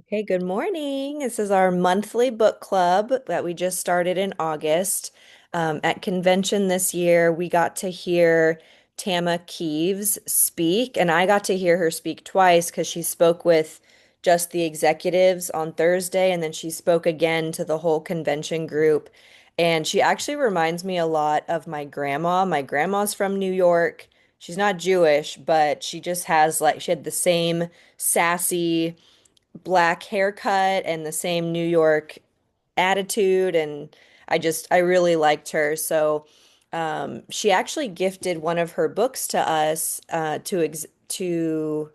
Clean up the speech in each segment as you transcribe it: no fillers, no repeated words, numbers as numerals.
Hey, good morning. This is our monthly book club that we just started in August. At convention this year, we got to hear Tama Keeves speak, and I got to hear her speak twice because she spoke with just the executives on Thursday, and then she spoke again to the whole convention group. And she actually reminds me a lot of my grandma. My grandma's from New York. She's not Jewish, but she just has she had the same sassy black haircut and the same New York attitude, and I really liked her. So she actually gifted one of her books to us to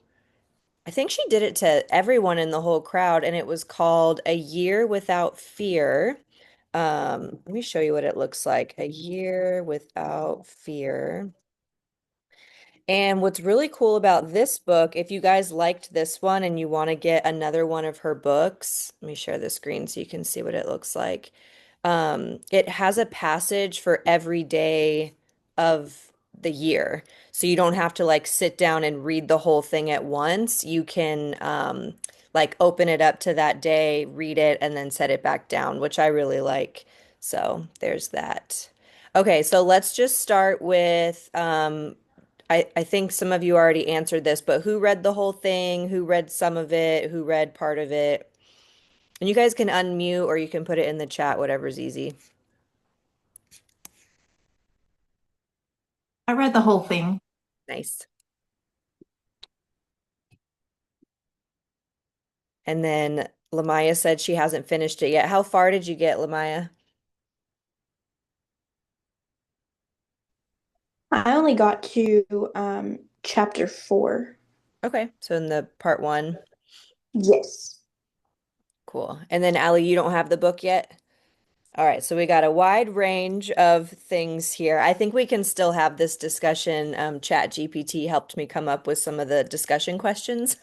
I think she did it to everyone in the whole crowd, and it was called A Year Without Fear. Let me show you what it looks like. A Year Without Fear. And what's really cool about this book, if you guys liked this one and you want to get another one of her books, let me share the screen so you can see what it looks like. It has a passage for every day of the year. So you don't have to like sit down and read the whole thing at once. You can like open it up to that day, read it, and then set it back down, which I really like. So there's that. Okay, so let's just start with I think some of you already answered this, but who read the whole thing? Who read some of it? Who read part of it? And you guys can unmute or you can put it in the chat, whatever's easy. I read the whole thing. Nice. And then Lamaya said she hasn't finished it yet. How far did you get, Lamaya? I only got to chapter 4. Okay, so in the part one. Yes. Cool. And then Allie, you don't have the book yet? All right, so we got a wide range of things here. I think we can still have this discussion. ChatGPT helped me come up with some of the discussion questions.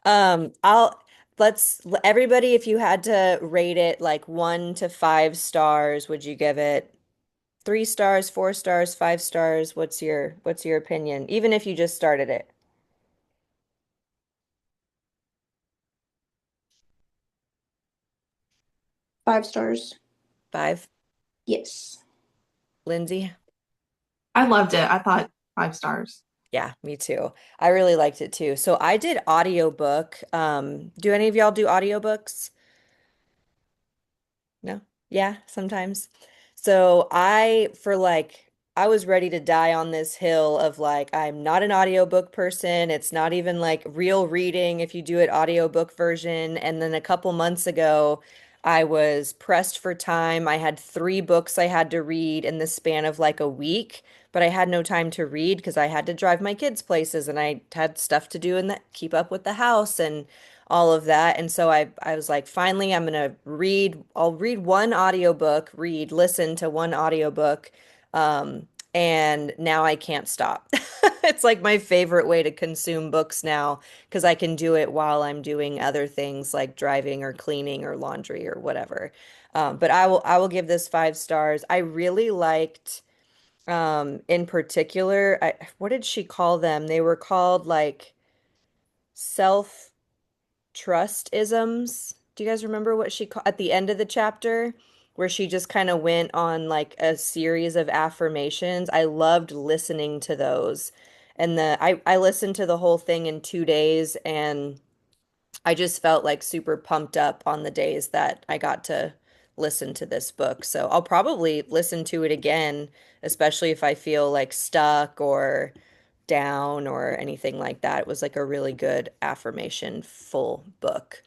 I'll let's everybody, if you had to rate it like 1 to 5 stars, would you give it 3 stars, 4 stars, 5 stars? What's your opinion? Even if you just started it. 5 stars. 5. Yes. Lindsay? I loved it. I thought 5 stars. Yeah, me too. I really liked it too. So I did audiobook. Do any of y'all do audiobooks? No? Yeah, sometimes. So I was ready to die on this hill of like, I'm not an audiobook person. It's not even like real reading if you do it audiobook version. And then a couple months ago, I was pressed for time. I had 3 books I had to read in the span of like a week, but I had no time to read because I had to drive my kids places and I had stuff to do and that keep up with the house and all of that. And so I was like, finally, I'll read one audiobook, listen to one audiobook. And now I can't stop. It's like my favorite way to consume books now because I can do it while I'm doing other things like driving or cleaning or laundry or whatever. But I will give this 5 stars. I really liked in particular, what did she call them? They were called like self trust isms. Do you guys remember what she called at the end of the chapter where she just kind of went on like a series of affirmations? I loved listening to those. And I listened to the whole thing in 2 days and I just felt like super pumped up on the days that I got to listen to this book. So I'll probably listen to it again, especially if I feel like stuck or down or anything like that. It was like a really good affirmation full book.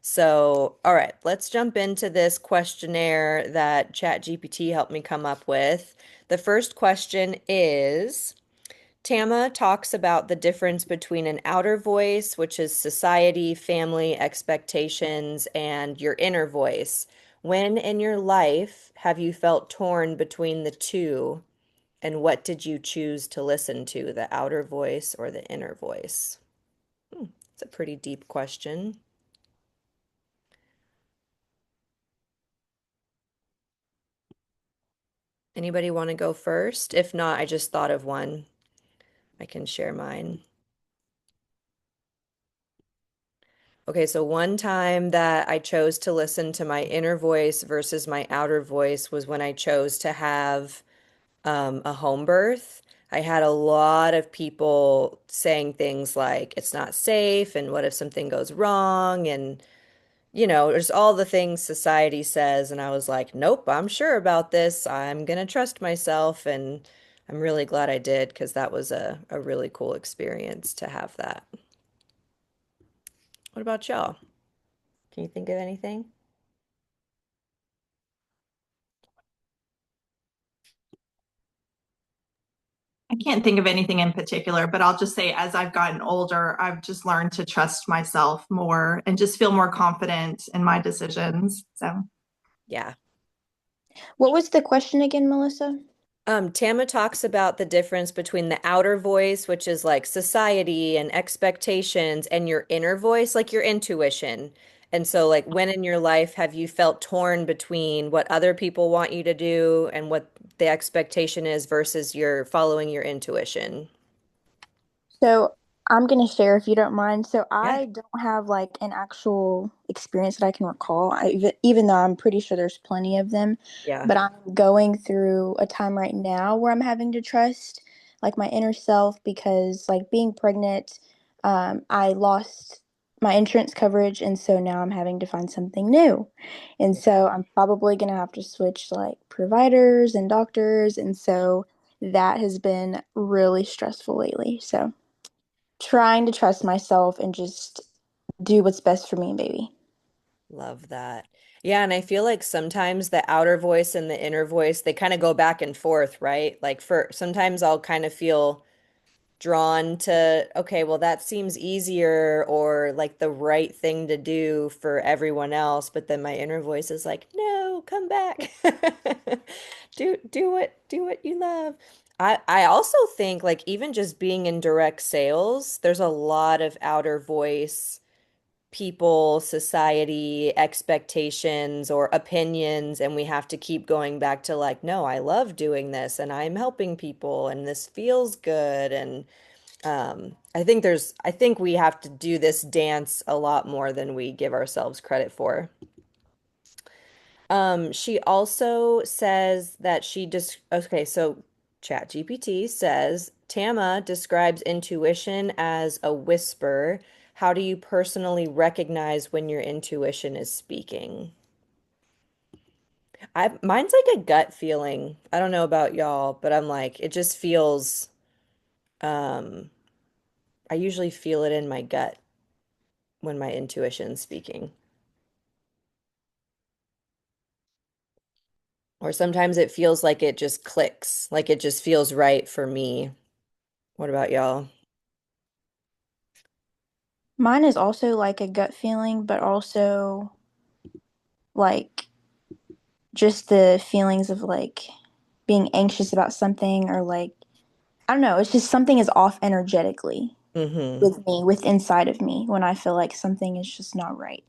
So, all right, let's jump into this questionnaire that ChatGPT helped me come up with. The first question is, Tama talks about the difference between an outer voice, which is society, family, expectations, and your inner voice. When in your life have you felt torn between the two, and what did you choose to listen to, the outer voice or the inner voice? It's a pretty deep question. Anybody want to go first? If not, I just thought of one. I can share mine. Okay, so one time that I chose to listen to my inner voice versus my outer voice was when I chose to have a home birth. I had a lot of people saying things like, it's not safe, and what if something goes wrong? And, there's all the things society says. And I was like, nope, I'm sure about this. I'm gonna trust myself. And I'm really glad I did because that was a really cool experience to have that. What about y'all? Can you think of anything? I can't think of anything in particular, but I'll just say as I've gotten older, I've just learned to trust myself more and just feel more confident in my decisions. So, Yeah. What was the question again, Melissa? Tama talks about the difference between the outer voice, which is like society and expectations, and your inner voice, like your intuition. And so, like, when in your life have you felt torn between what other people want you to do and what the expectation is versus your following your intuition? So I'm gonna share if you don't mind. So Yeah. I don't have like an actual experience that I can recall. Even though I'm pretty sure there's plenty of them, Yeah. but I'm going through a time right now where I'm having to trust like my inner self because like being pregnant, I lost my insurance coverage, and so now I'm having to find something new. And Yeah. so I'm probably gonna have to switch like providers and doctors, and so that has been really stressful lately. So trying to trust myself and just do what's best for me, baby. Love that. Yeah, and I feel like sometimes the outer voice and the inner voice, they kind of go back and forth, right? Like for sometimes I'll kind of feel drawn to, okay, well, that seems easier or like the right thing to do for everyone else. But then my inner voice is like, no, come back. Do what you love. I also think like even just being in direct sales, there's a lot of outer voice people, society, expectations, or opinions, and we have to keep going back to like, no, I love doing this and I'm helping people and this feels good. And I think we have to do this dance a lot more than we give ourselves credit for. She also says that okay, so ChatGPT says Tama describes intuition as a whisper. How do you personally recognize when your intuition is speaking? Mine's like a gut feeling. I don't know about y'all, but I'm like, it just feels, um, I usually feel it in my gut when my intuition's speaking. Or sometimes it feels like it just clicks, like it just feels right for me. What about y'all? Mine is also like a gut feeling, but also like just the feelings of like being anxious about something or like I don't know, it's just something is off energetically Mm-hmm. with me, with inside of me when I feel like something is just not right.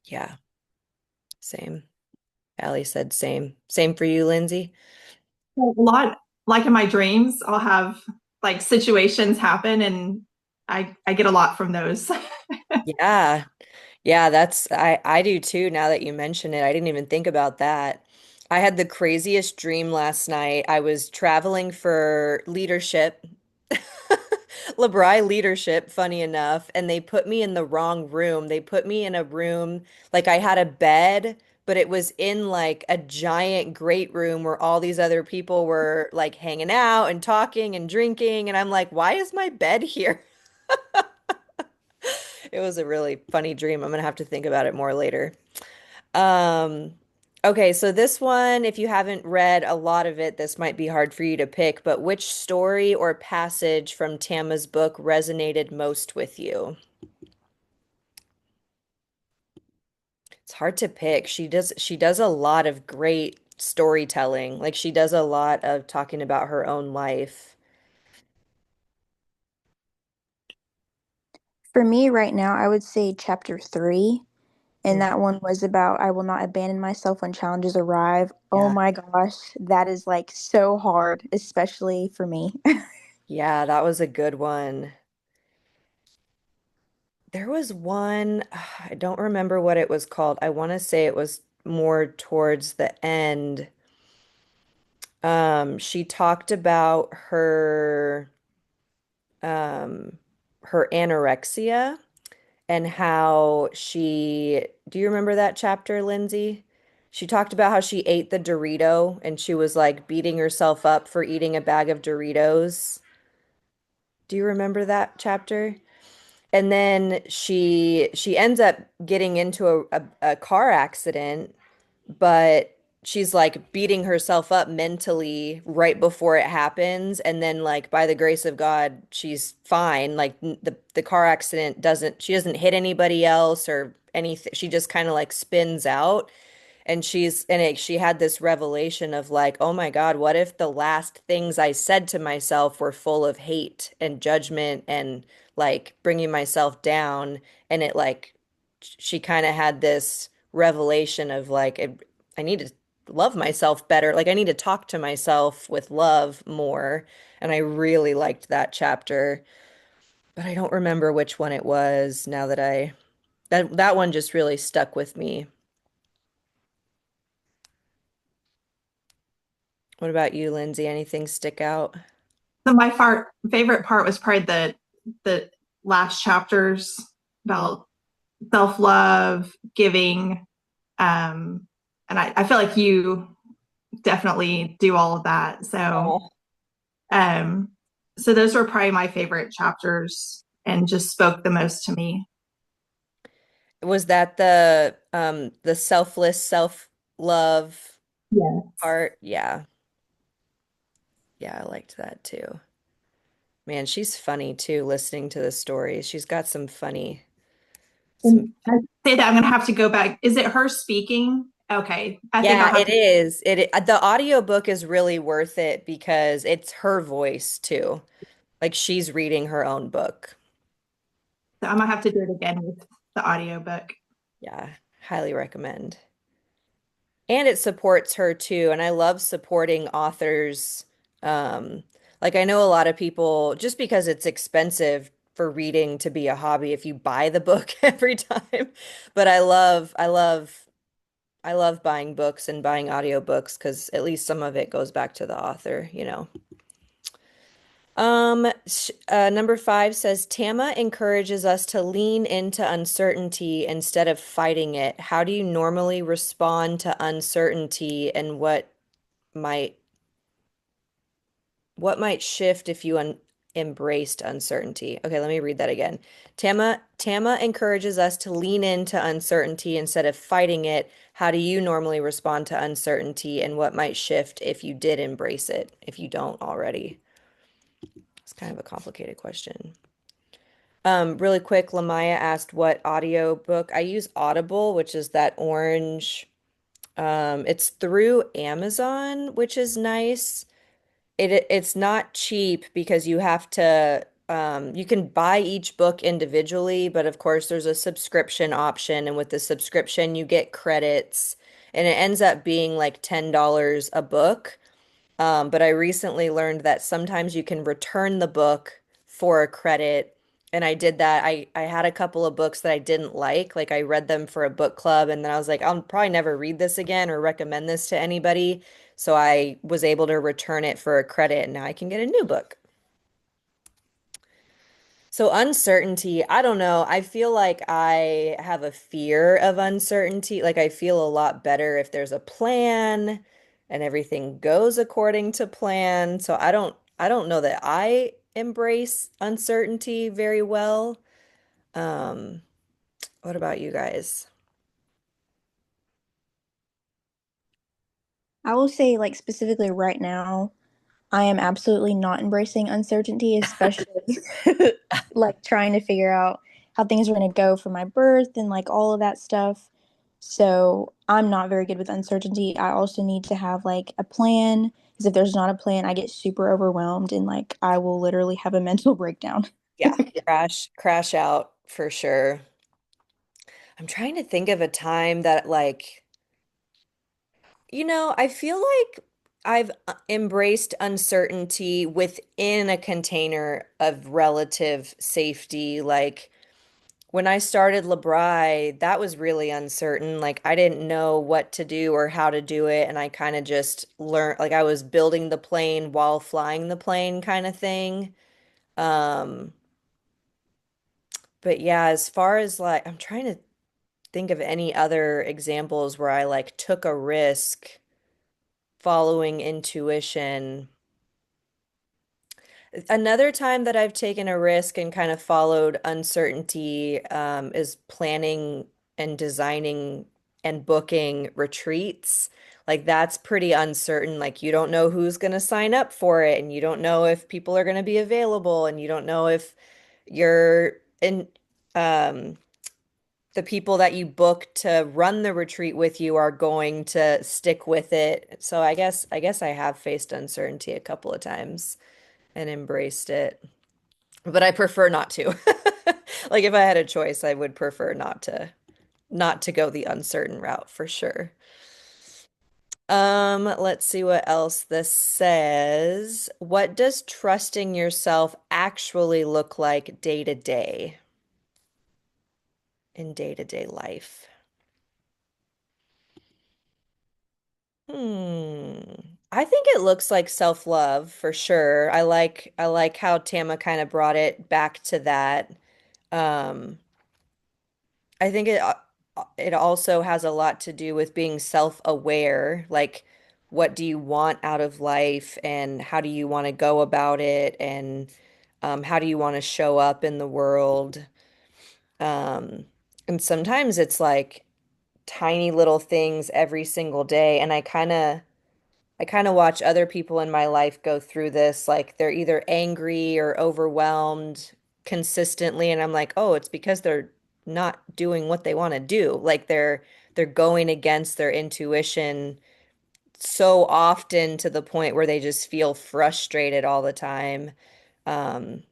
Yeah, same. Allie said same. Same for you, Lindsay? a lot like in my dreams, I'll have like situations happen and I get a lot from those. Yeah. Yeah, I do too now that you mention it. I didn't even think about that. I had the craziest dream last night. I was traveling for leadership, LeBry leadership, funny enough, and they put me in the wrong room. They put me in a room like I had a bed, but it was in like a giant great room where all these other people were like hanging out and talking and drinking, and I'm like, why is my bed here? It was a really funny dream. I'm gonna have to think about it more later. Um, okay, so this one, if you haven't read a lot of it, this might be hard for you to pick, but which story or passage from Tama's book resonated most with you? It's hard to pick. She does a lot of great storytelling. Like she does a lot of talking about her own life. For me right now, I would say chapter 3. And Mm, that one was about I will not abandon myself when challenges arrive. Oh yeah. my gosh, that is like so hard, especially for me. Yeah, that was a good one. There was one, I don't remember what it was called. I want to say it was more towards the end. She talked about um her anorexia and how do you remember that chapter, Lindsay? She talked about how she ate the Dorito and she was like beating herself up for eating a bag of Doritos. Do you remember that chapter? And then she ends up getting into a car accident, but she's like beating herself up mentally right before it happens. And then like by the grace of God, she's fine. Like the car accident doesn't she doesn't hit anybody else or anything. She just kind of like spins out. And she had this revelation of like, oh my God, what if the last things I said to myself were full of hate and judgment and like bringing myself down? And it like, she kind of had this revelation of like, I need to love myself better. Like, I need to talk to myself with love more. And I really liked that chapter, but I don't remember which one it was now that that one just really stuck with me. What about you, Lindsay? Anything stick out? So my favorite part was probably the last chapters about self-love, giving, and I feel like you definitely do all of that. Oh. Um, so those were probably my favorite chapters and just spoke the most to me. Was that the selfless self-love Yes. part? Yeah. Yeah, I liked that too. Man, she's funny too, listening to the stories. She's got some And I say that I'm going to have to go back. Is it her speaking? Okay. I think I'll yeah, have it to. is. The audiobook is really worth it because it's her voice too. Like she's reading her own book. I'm going to have to do it again with the audiobook. Yeah, highly recommend. And it supports her too. And I love supporting authors. Um, like I know a lot of people, just because it's expensive for reading to be a hobby if you buy the book every time. But I love buying books and buying audiobooks because at least some of it goes back to the author, you know. Number 5 says Tama encourages us to lean into uncertainty instead of fighting it. How do you normally respond to uncertainty and might what might shift if you embraced uncertainty? Okay, let me read that again. Tama encourages us to lean into uncertainty instead of fighting it. How do you normally respond to uncertainty and what might shift if you did embrace it, if you don't already? It's kind of a complicated question. Really quick, Lamaya asked what audio book. I use Audible, which is that orange. It's through Amazon, which is nice. It's not cheap because you have to you can buy each book individually, but of course there's a subscription option, and with the subscription you get credits, and it ends up being like $10 a book. But I recently learned that sometimes you can return the book for a credit. And I did that. I had a couple of books that I didn't like I read them for a book club, and then I was like, I'll probably never read this again or recommend this to anybody. So I was able to return it for a credit, and now I can get a new book. So uncertainty, I don't know. I feel like I have a fear of uncertainty. Like I feel a lot better if there's a plan and everything goes according to plan. So I don't know that I embrace uncertainty very well. Um, what about you guys? I will say, like, specifically right now, I am absolutely not embracing uncertainty, especially like trying to figure out how things are going to go for my birth and like all of that stuff. So I'm not very good with uncertainty. I also need to have like a plan because if there's not a plan, I get super overwhelmed and like I will literally have a mental breakdown. Yeah, crash out for sure. I'm trying to think of a time that like I feel like I've embraced uncertainty within a container of relative safety. Like when I started LeBri, that was really uncertain. Like I didn't know what to do or how to do it, and I kind of just learned like I was building the plane while flying the plane kind of thing. Um, but yeah, as far as like I'm trying to think of any other examples where I like took a risk following intuition. Another time that I've taken a risk and kind of followed uncertainty is planning and designing and booking retreats. Like that's pretty uncertain. Like you don't know who's going to sign up for it, and you don't know if people are going to be available, and you don't know if you're in um, the people that you book to run the retreat with you are going to stick with it. So I guess I have faced uncertainty a couple of times and embraced it. But I prefer not to. Like if I had a choice, I would prefer not to go the uncertain route for sure. Let's see what else this says. What does trusting yourself actually look like day to day in day-to-day life? Hmm. I think it looks like self-love for sure. I like how Tama kind of brought it back to that. Um, I think it also has a lot to do with being self-aware. Like, what do you want out of life, and how do you want to go about it, and how do you want to show up in the world? Um, and sometimes it's like tiny little things every single day, and I kind of watch other people in my life go through this. Like they're either angry or overwhelmed consistently, and I'm like, oh, it's because they're not doing what they want to do. Like they're going against their intuition so often to the point where they just feel frustrated all the time. Um,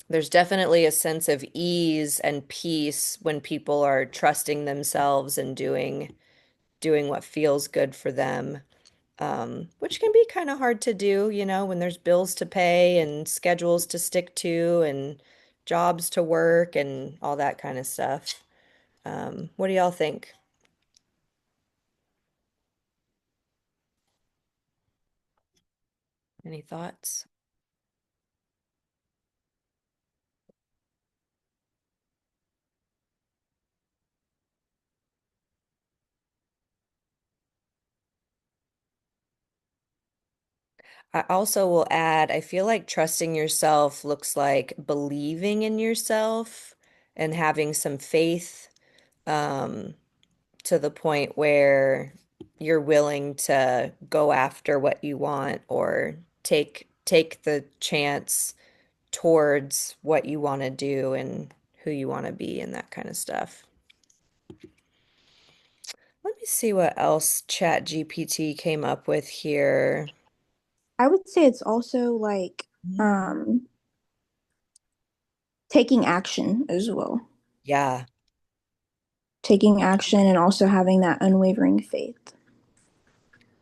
there's definitely a sense of ease and peace when people are trusting themselves and doing what feels good for them, which can be kind of hard to do, when there's bills to pay and schedules to stick to and jobs to work and all that kind of stuff. What do y'all think? Any thoughts? I also will add, I feel like trusting yourself looks like believing in yourself and having some faith, um, to the point where you're willing to go after what you want or take the chance towards what you want to do and who you want to be and that kind of stuff. Let me see what else Chat GPT came up with here. I would say it's also like taking action as well. Yeah, Taking action and also having that unwavering faith.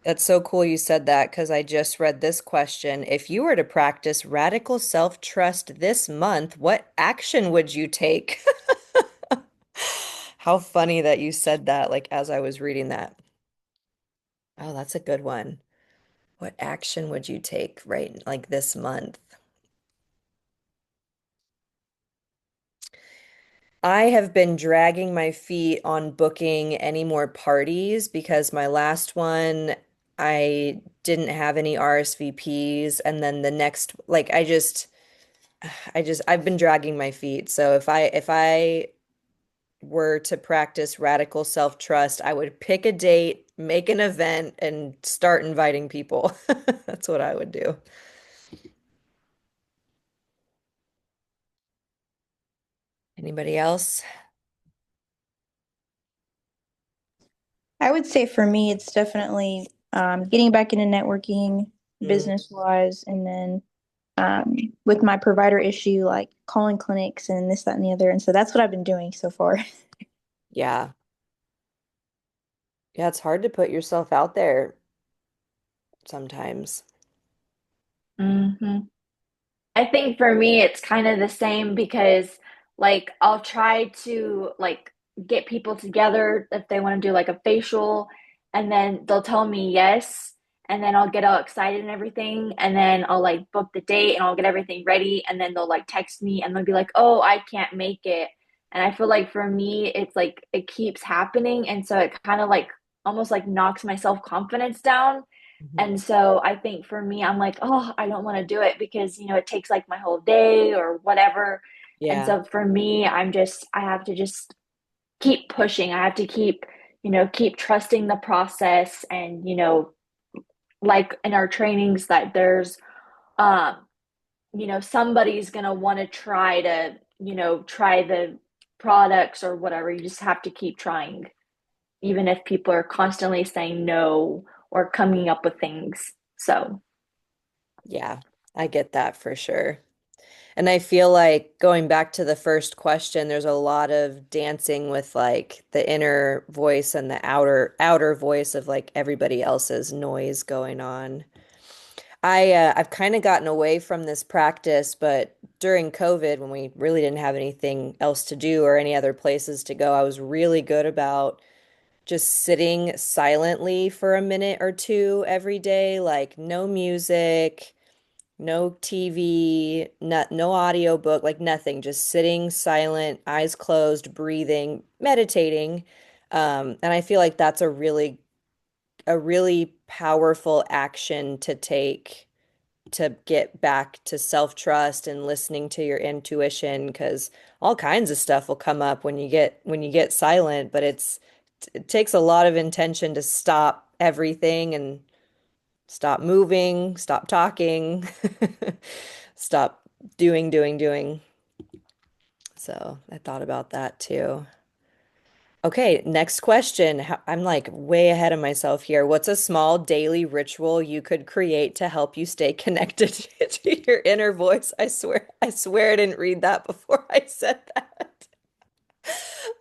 that's so cool you said that because I just read this question. If you were to practice radical self-trust this month, what action would you take? How funny that you said that, like as I was reading that. Oh, that's a good one. What action would you take right like this month? I have been dragging my feet on booking any more parties because my last one, I didn't have any RSVPs. And then the next, like, I've been dragging my feet. So if I were to practice radical self-trust, I would pick a date, make an event, and start inviting people. That's what I would do. Anybody else? I would say for me, it's definitely getting back into networking Mm, business wise, and then with my provider issue, like calling clinics and this, that, and the other. And so that's what I've been doing so far. yeah. Yeah, it's hard to put yourself out there sometimes. Hmm. I think for me, it's kind of the same because Like I'll try to like get people together if they want to do like a facial, and then they'll tell me yes, and then I'll get all excited and everything, and then I'll like book the date and I'll get everything ready, and then they'll like text me and they'll be like, "Oh, I can't make it." And I feel like for me, it's like it keeps happening, and so it kind of like almost like knocks my self-confidence down. Mhm. And so I think for me, I'm like, oh, I don't want to do it because, it takes like my whole day or whatever. And Yeah. so for me, I have to just keep pushing. I have to keep, keep trusting the process. And, like in our trainings, that there's, um, somebody's going to want to try to, try the products or whatever. You just have to keep trying, even if people are constantly saying no or coming up with things. So, Yeah, I get that for sure. And I feel like going back to the first question, there's a lot of dancing with like the inner voice and the outer voice of like everybody else's noise going on. I've kind of gotten away from this practice, but during COVID, when we really didn't have anything else to do or any other places to go, I was really good about just sitting silently for a minute or two every day, like no music, no TV, no audiobook, like nothing, just sitting silent, eyes closed, breathing, meditating. And I feel like that's a really powerful action to take to get back to self-trust and listening to your intuition because all kinds of stuff will come up when you get silent, but it takes a lot of intention to stop everything and stop moving, stop talking, stop doing. So I thought about that too. Okay, next question. I'm like way ahead of myself here. What's a small daily ritual you could create to help you stay connected to your inner voice? I swear I didn't read that before I said that.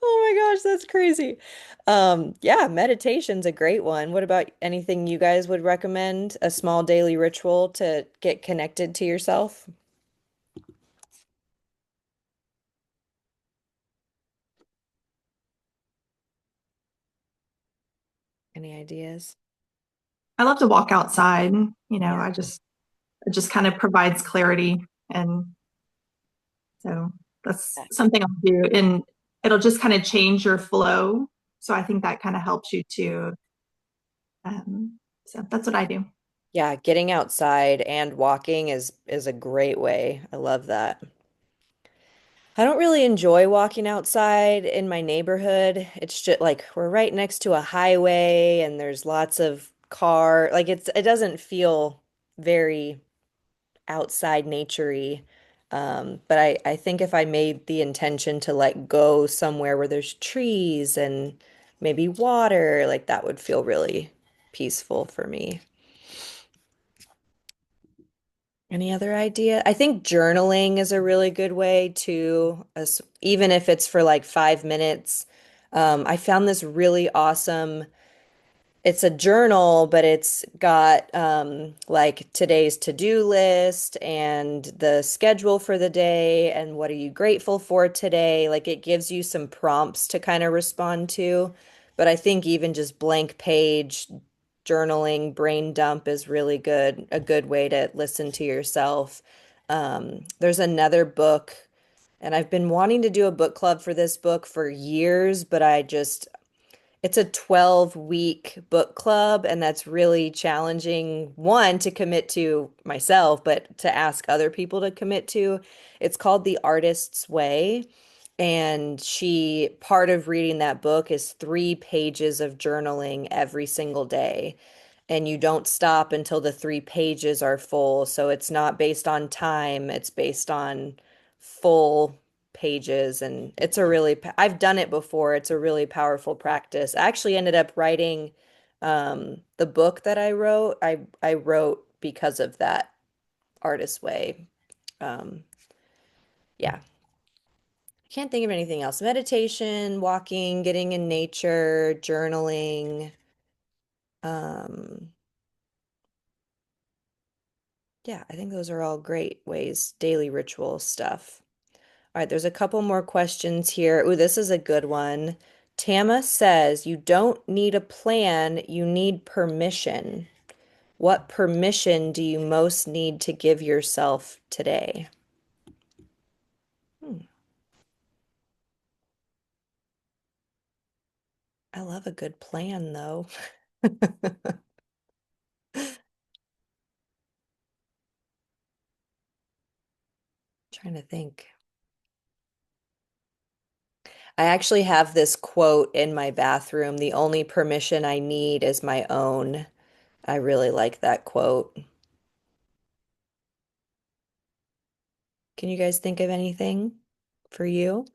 Oh my gosh, that's crazy. Yeah, meditation's a great one. What about anything you guys would recommend? A small daily ritual to get connected to yourself? Any ideas? I love to walk outside. Yeah. It just kind of provides clarity. And so that's something I'll do. And it'll just kind of change your flow. So I think that kind of helps you too. So that's what I do. Yeah, getting outside and walking is a great way. I love that. I don't really enjoy walking outside in my neighborhood. It's just like we're right next to a highway and there's lots of like it doesn't feel very outside naturey. But I think if I made the intention to like go somewhere where there's trees and maybe water, like that would feel really peaceful for me. Any other idea? I think journaling is a really good way to, even if it's for like 5 minutes. I found this really awesome. It's a journal, but it's got like today's to-do list and the schedule for the day and what are you grateful for today. Like it gives you some prompts to kind of respond to. But I think even just blank page journaling, brain dump is really good, a good way to listen to yourself. There's another book, and I've been wanting to do a book club for this book for years, but it's a 12-week book club, and that's really challenging, one, to commit to myself, but to ask other people to commit to. It's called The Artist's Way. And part of reading that book is 3 pages of journaling every single day. And you don't stop until the 3 pages are full. So it's not based on time, it's based on full pages. And I've done it before. It's a really powerful practice. I actually ended up writing the book that I wrote. I wrote because of that artist way. Um, yeah. I can't think of anything else. Meditation, walking, getting in nature, journaling. Um, yeah, I think those are all great ways, daily ritual stuff. All right, there's a couple more questions here. Ooh, this is a good one. Tama says, you don't need a plan, you need permission. What permission do you most need to give yourself today? Hmm, I love a good plan, though. Trying to think. I actually have this quote in my bathroom. The only permission I need is my own. I really like that quote. Can you guys think of anything for you?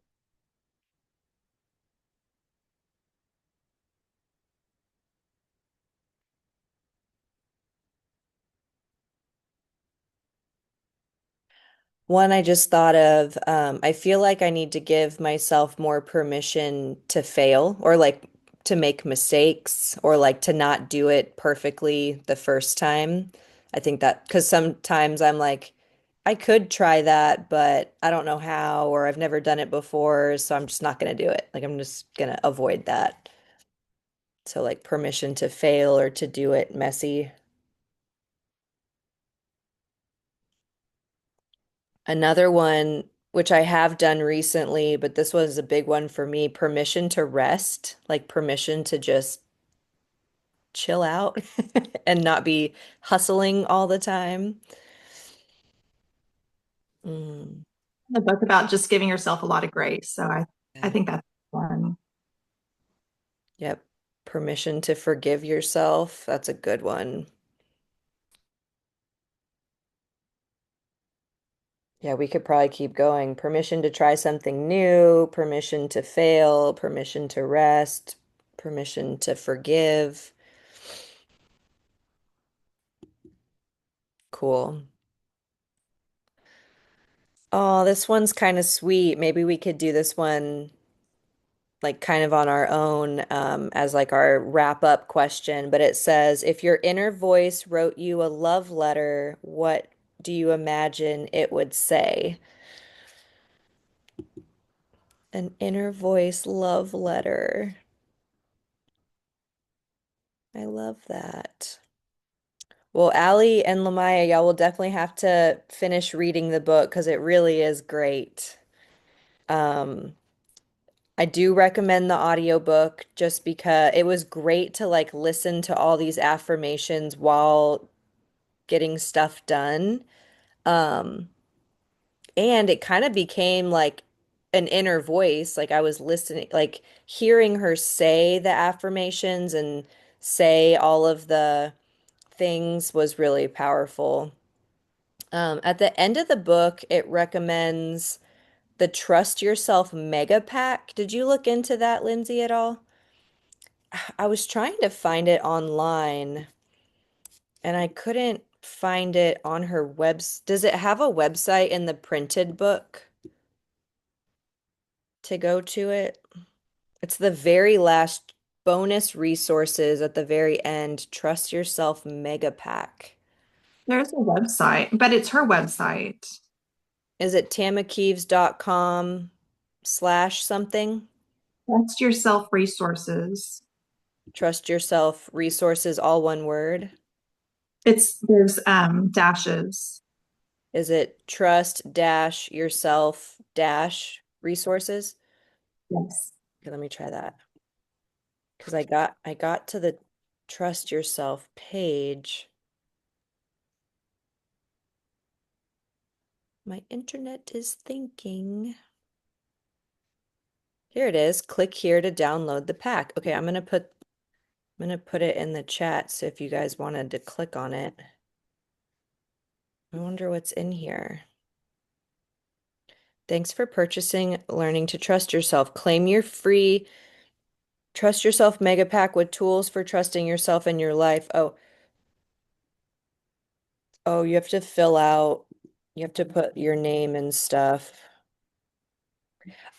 One I just thought of, I feel like I need to give myself more permission to fail or like to make mistakes or like to not do it perfectly the first time. I think that because sometimes I'm like, I could try that, but I don't know how, or I've never done it before, so I'm just not going to do it. Like I'm just going to avoid that. So like permission to fail or to do it messy. Another one, which I have done recently, but this was a big one for me, permission to rest, like permission to just chill out and not be hustling all the time. Mm, The book about just giving yourself a lot of grace. So I yeah. think that's one. Yep. Permission to forgive yourself. That's a good one. Yeah, we could probably keep going. Permission to try something new, permission to fail, permission to rest, permission to forgive. Cool. Oh, this one's kind of sweet. Maybe we could do this one like kind of on our own as like our wrap up question. But it says, if your inner voice wrote you a love letter, what do you imagine it would say? An inner voice love letter. I love that. Well, Allie and Lamaya, y'all will definitely have to finish reading the book because it really is great. Um, I do recommend the audiobook just because it was great to like listen to all these affirmations while getting stuff done. Um, and it kind of became like an inner voice. Like I was listening, like hearing her say the affirmations and say all of the things was really powerful. At the end of the book, it recommends the Trust Yourself Mega Pack. Did you look into that, Lindsay, at all? I was trying to find it online and I couldn't find it on her webs. Does it have a website in the printed book to go to it? It's the very last bonus resources at the very end. Trust Yourself Mega Pack. There's a website, but it's her website. Is it tamakeeves.com slash something? Trust yourself resources. Trust Yourself Resources, all one word. There's dashes. Is it trust dash yourself dash resources? Yes. Okay, let me try that. Because I got to the Trust Yourself page. My internet is thinking. Here it is. Click here to download the pack. Okay, I'm gonna put it in the chat so if you guys wanted to click on it. I wonder what's in here. Thanks for purchasing Learning to Trust Yourself. Claim your free Trust Yourself Mega Pack with tools for trusting yourself and your life. Oh, you have to fill out, you have to put your name and stuff.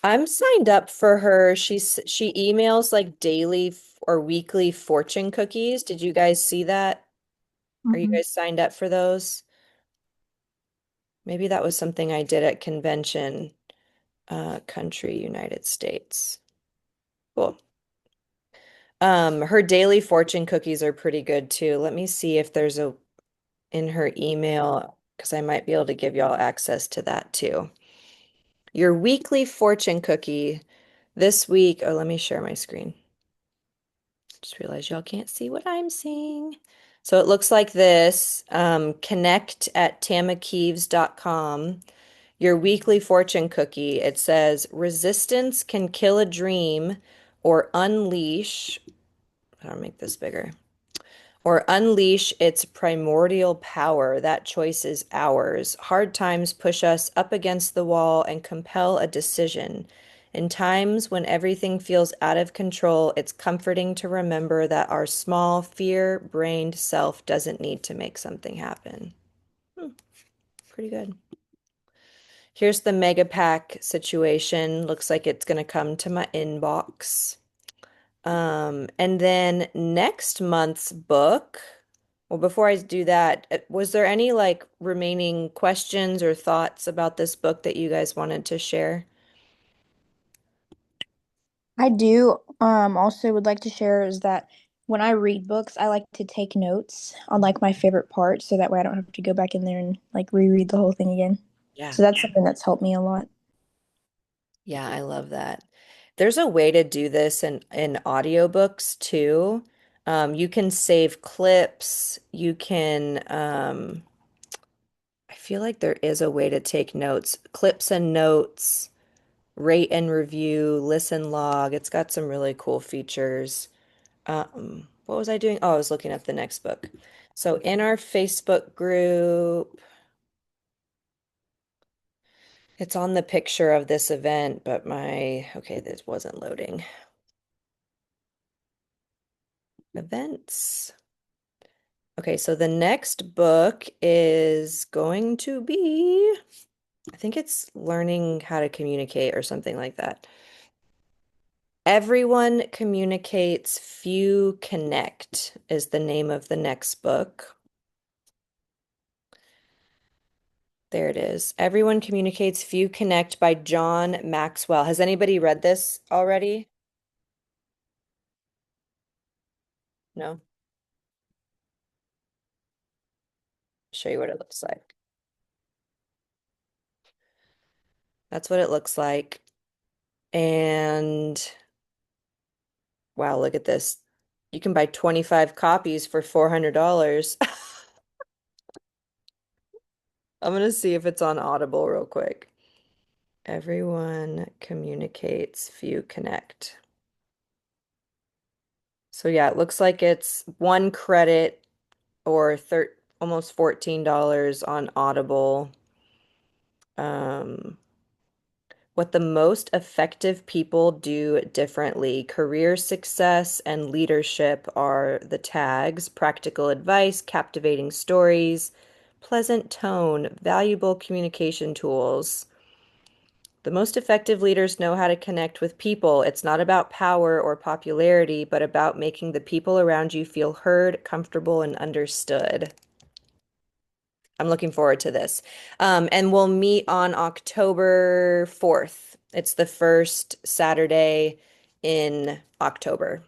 I'm signed up for her. She emails like daily or weekly fortune cookies. Did you guys see that? Are you Mhm. guys signed up for those? Maybe that was something I did at convention. country, United States. Cool. Her daily fortune cookies are pretty good too. Let me see if there's a in her email because I might be able to give y'all access to that too. Your weekly fortune cookie this week. Oh, let me share my screen. Just realized y'all can't see what I'm seeing. So it looks like this. Connect at tamakeeves.com. Your weekly fortune cookie. It says resistance can kill a dream or unleash. I'll make this bigger. Or unleash its primordial power. That choice is ours. Hard times push us up against the wall and compel a decision. In times when everything feels out of control, it's comforting to remember that our small, fear-brained self doesn't need to make something happen. Pretty good. Here's the mega pack situation. Looks like it's going to come to my inbox. And then next month's book, well, before I do that, was there any like remaining questions or thoughts about this book that you guys wanted to share? I do also would like to share is that when I read books, I like to take notes on like my favorite parts so that way I don't have to go back in there and like reread the whole thing again. Yeah. So that's something that's helped me a lot. Yeah, I love that. There's a way to do this in audiobooks too. You can save clips. You can, I feel like there is a way to take notes, clips and notes, rate and review, listen log. It's got some really cool features. What was I doing? Oh, I was looking up the next book. So in our Facebook group, it's on the picture of this event, but okay, this wasn't loading. Events. Okay, so the next book is going to be, I think it's learning how to communicate or something like that. Everyone Communicates, Few Connect is the name of the next book. There it is. Everyone Communicates, Few Connect by John Maxwell. Has anybody read this already? No? Show you what it looks like. That's what it looks like. And wow, look at this. You can buy 25 copies for $400. I'm gonna see if it's on Audible real quick. Everyone Communicates, Few Connect. So yeah, it looks like it's 1 credit or almost $14 on Audible. Um, what the most effective people do differently. Career success and leadership are the tags. Practical advice, captivating stories, pleasant tone, valuable communication tools. The most effective leaders know how to connect with people. It's not about power or popularity, but about making the people around you feel heard, comfortable, and understood. I'm looking forward to this. And we'll meet on October 4th. It's the first Saturday in October,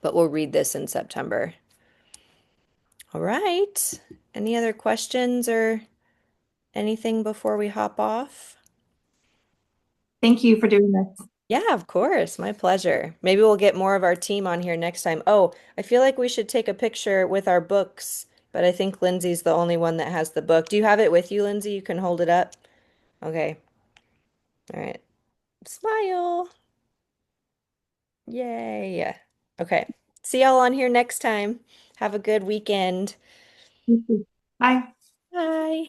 but we'll read this in September. All right. Any other questions or anything before we hop off? Thank you for doing this. Yeah, of course. My pleasure. Maybe we'll get more of our team on here next time. Oh, I feel like we should take a picture with our books, but I think Lindsay's the only one that has the book. Do you have it with you, Lindsay? You can hold it up. Okay. All right. Smile. Yay. Okay. See y'all on here next time. Have a good weekend. Bye. Bye.